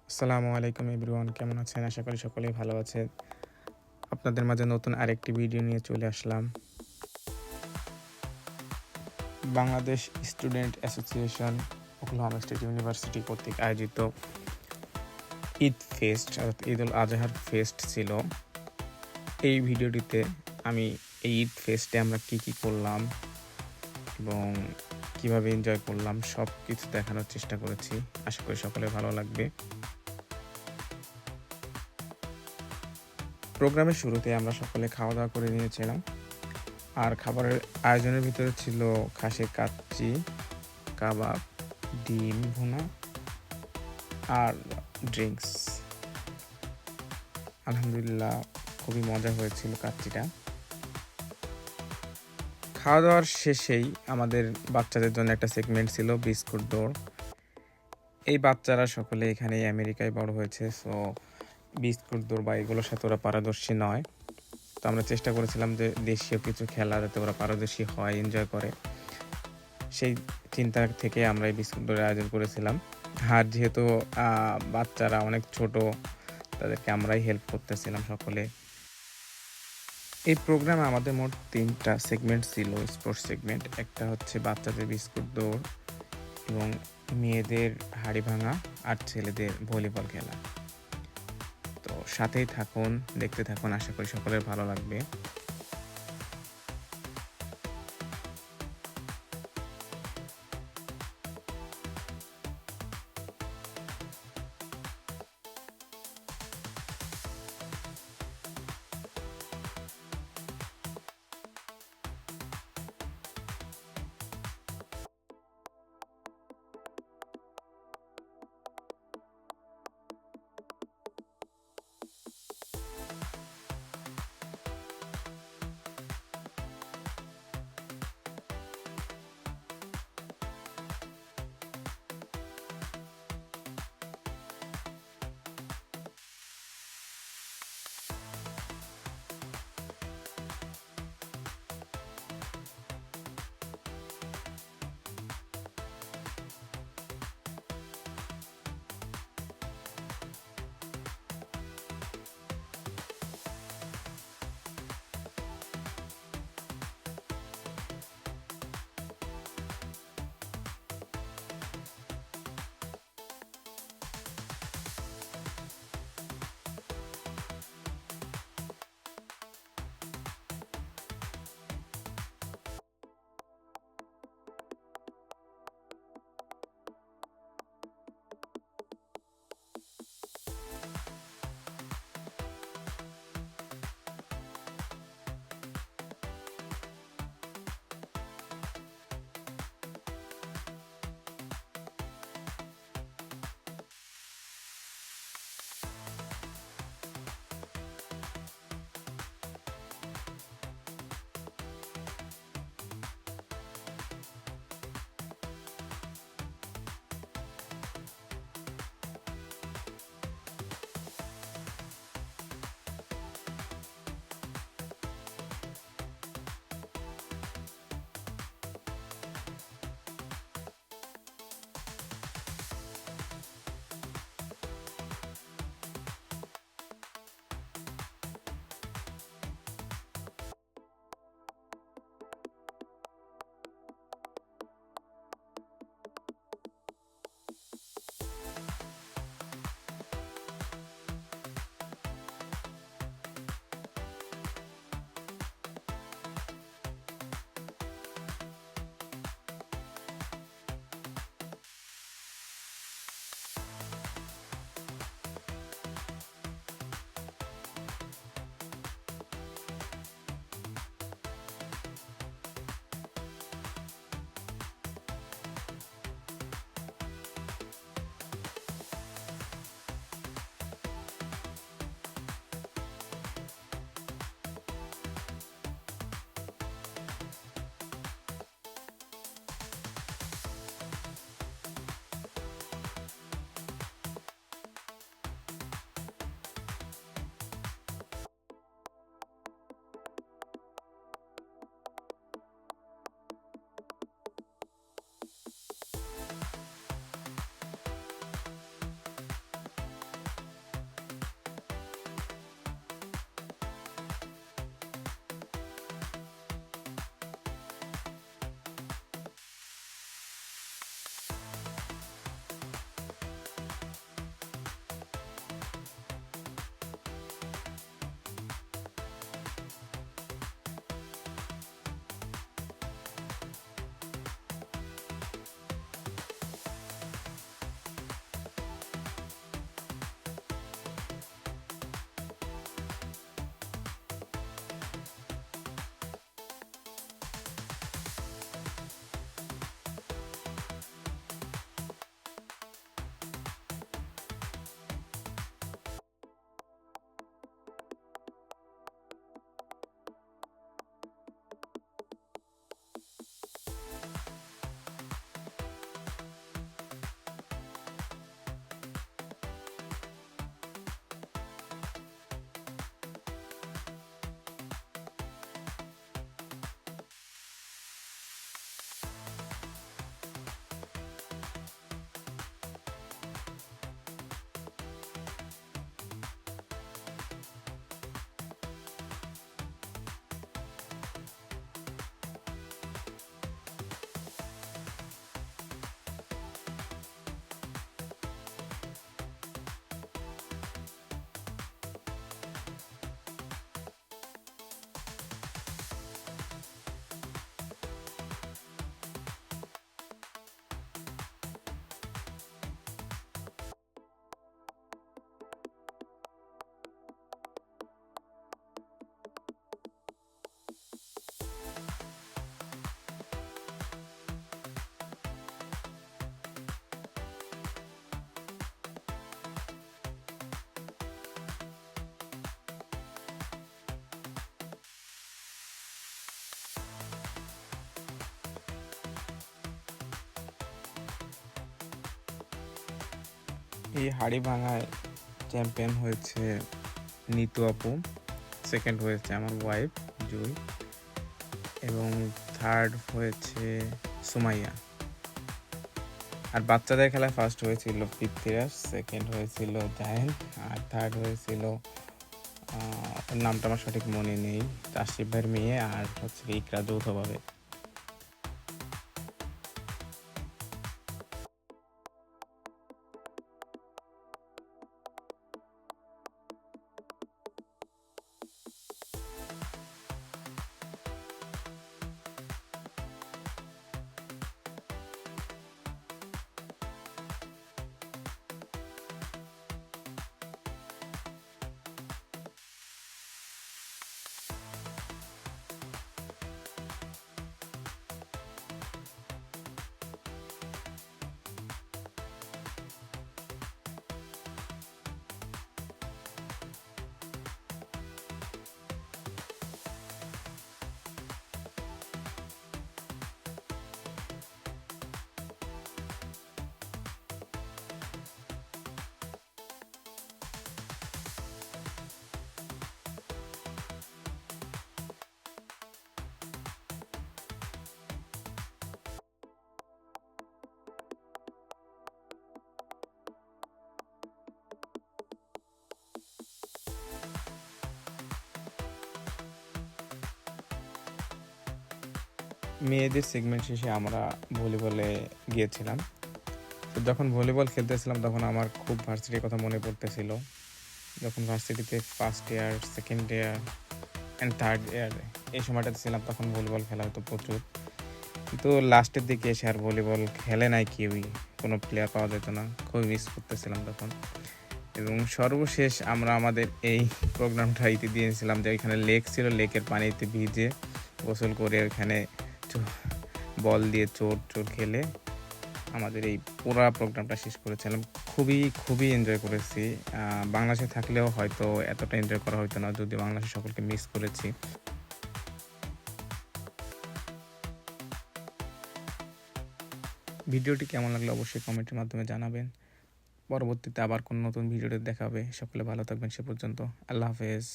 আসসালামু আলাইকুম এভরিওয়ান, কেমন আছেন? আশা করি সকলেই ভালো আছেন। আপনাদের মাঝে নতুন আরেকটি ভিডিও নিয়ে চলে আসলাম। Bangladesh student association Oklahoma state university কর্তৃক আয়োজিত ঈদ ফেস্ট অর্থাৎ ঈদ উল আজহার ফেস্ট ছিল। এই ভিডিওটিতে আমি এই ঈদ ফেস্টে আমরা কি করলাম এবং কিভাবে এনজয় করলাম সব কিছু দেখানোর চেষ্টা করেছি। আশা করি সকলের ভালো লাগবে। প্রোগ্রামের শুরুতে আমরা সকলে খাওয়া-দাওয়া করে নিয়েছিলাম। আর খাবারের আয়োজনের ভিতরে ছিল খাসির কাচ্চি, কাবাব, ডিম ভুনা আর ড্রিংকস। আলহামদুলিল্লাহ খুবই মজা হয়েছিল কাচ্চিটা। খাওয়া-দাওয়ার শেষেই আমাদের বাচ্চাদের জন্য একটা সেগমেন্ট ছিল বিস্কুট দৌড়। এই বাচ্চারা সকলে এখানেই আমেরিকায় বড় হয়েছে। সো বিস্কুট দৌড় বা এগুলোর সাথে ওরা পারদর্শী নয়। তো আমরা চেষ্টা করেছিলাম যে দেশীয় কিছু খেলা যাতে ওরা পারদর্শী হয়, এনজয় করে। সেই চিন্তা থেকে আমরা এই বিস্কুট দৌড়ের আয়োজন করেছিলাম। আর যেহেতু বাচ্চারা অনেক ছোট, তাদেরকে আমরাই হেল্প করতেছিলাম সকলে। এই প্রোগ্রামে আমাদের মোট ৩টা সেগমেন্ট ছিল, স্পোর্টস সেগমেন্ট। একটা হচ্ছে বাচ্চাদের বিস্কুট দৌড় এবং মেয়েদের হাঁড়ি ভাঙা আর ছেলেদের ভলিবল খেলা। তো সাথেই থাকুন, দেখতে থাকুন, আশা করি সকলের ভালো লাগবে। এই হাড়ি ভাঙায় চ্যাম্পিয়ন হয়েছে নিতু আপু, সেকেন্ড হয়েছে আমার ওয়াইফ জুই, এবং থার্ড হয়েছে সুমাইয়া। আর বাচ্চাদের খেলায় ফার্স্ট হয়েছিল পৃথ্বীরাজ, সেকেন্ড হয়েছিল জায়েন্ট, আর থার্ড হয়েছিল ওর নামটা আমার সঠিক মনে নেই, আশিফ ভাইয়ের মেয়ে, আর হচ্ছে ইকরা যৌথভাবে। মেয়েদের সেগমেন্ট শেষে আমরা ভলিবলে গিয়েছিলাম। তো যখন ভলিবল খেলতেছিলাম তখন আমার খুব ভার্সিটির কথা মনে পড়তেছিল। যখন ভার্সিটিতে first year, second year and third year এই সময়টাতে ছিলাম, তখন ভলিবল খেলা হতো প্রচুর। কিন্তু লাস্টের দিকে এসে আর ভলিবল খেলে নাই কেউই, কোনো প্লেয়ার পাওয়া যেত না, খুবই মিস করতেছিলাম তখন। এবং সর্বশেষ আমরা আমাদের এই প্রোগ্রামটা ইতি দিয়েছিলাম যে এখানে লেক ছিল, লেকের পানিতে ভিজে গোসল করে ওইখানে বল দিয়ে চোর চোর খেলে আমাদের এই পুরো প্রোগ্রামটা শেষ করেছিলাম। খুবই খুবই এনজয় করেছি। বাংলাদেশে থাকলেও হয়তো এতটা এনজয় করা হতো না, যদি বাংলাদেশে সকলকে মিস করেছি। ভিডিওটি কেমন লাগলো অবশ্যই কমেন্টের মাধ্যমে জানাবেন। পরবর্তীতে আবার কোনো নতুন ভিডিওতে দেখা হবে। সকলে ভালো থাকবেন, সে পর্যন্ত আল্লাহ হাফেজ।